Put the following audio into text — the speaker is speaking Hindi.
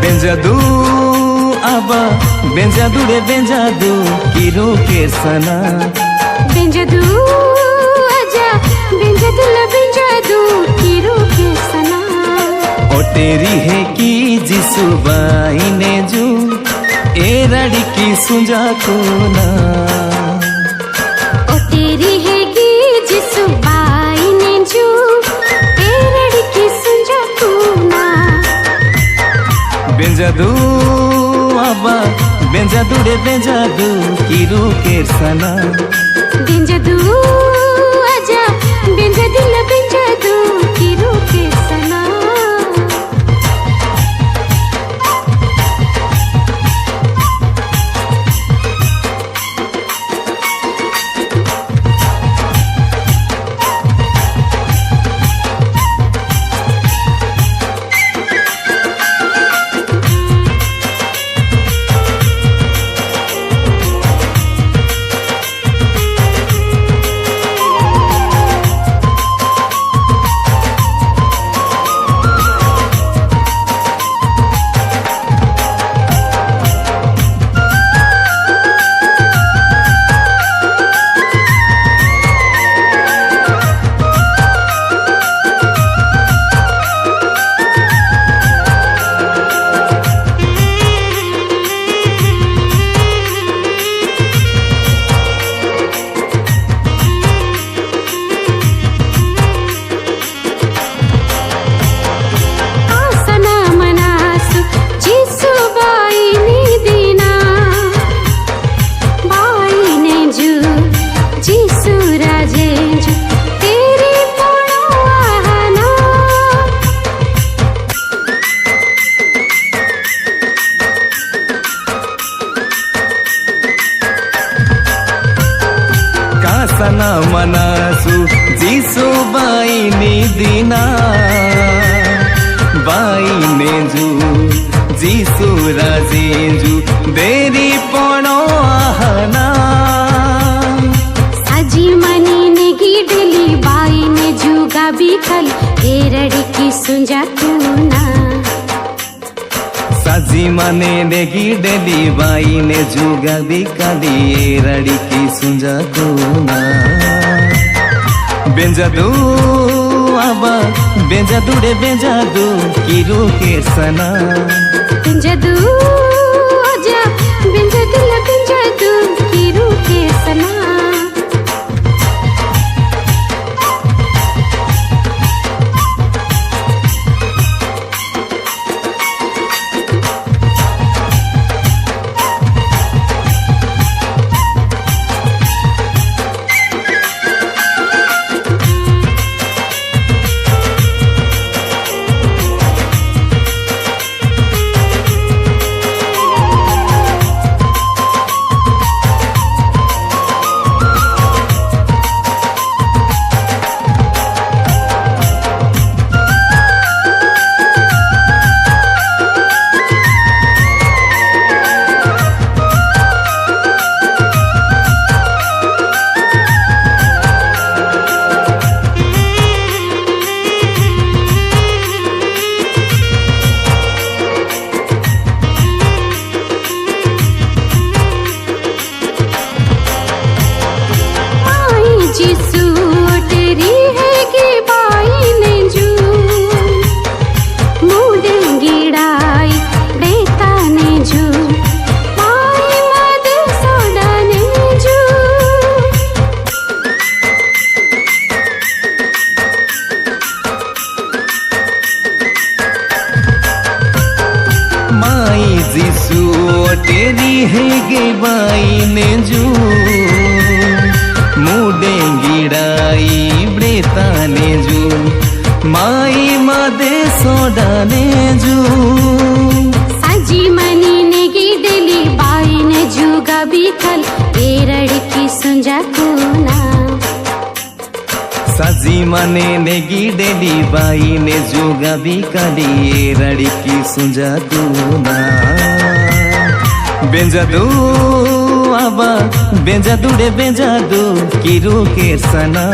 बेंजादू आबा बेंजादू रे बेंजादू किरो के सना बेंजादू आजा बेंजादू ला बेंजादू किरो के सना ओ तेरी है की जिसुबाई ने जू ए रड़ी की सुंजा को ना ओ तेरी है की जिसुबाई ने जू ए रड़ी की सुंजा को ना बेंजादू आबा बेंजादू रे बेंजादू किरो के सना बेंजादू आजा बेंजादू ला बेंजादू किरो के सना सना मनासु जीसु बाई नी दीना बाई ने जू जीसु राजेजू देरी पणो आहना साजी मनी ने गिडली बाई ने जुगा बिखल ए रड़ी की सुंजा तूना साजी मने ने गिडली बाई ने जुगा बिखली ए रड़ी की सुंजा तूना बेंजादू आबा बेंजादू रे बेंजादू किरो के सना बेंजादू आजा बेंजादू ला बेंजादू किरो के सना जीसु तेरी है गे बाई ने जू मुडे गिड़ाई ब्रेता ने जू माई मदे सोडा ने जू साजी मनी ने गिडली बाई ने जुगा बिखल ए रड़ी की सुंजा तूना साजी मने ने गिडली बाई ने जुगा बिखली ए रड़ी की सुंजा तूना बेंजादू आबा बेंजादू रे बेंजादू किरो के सना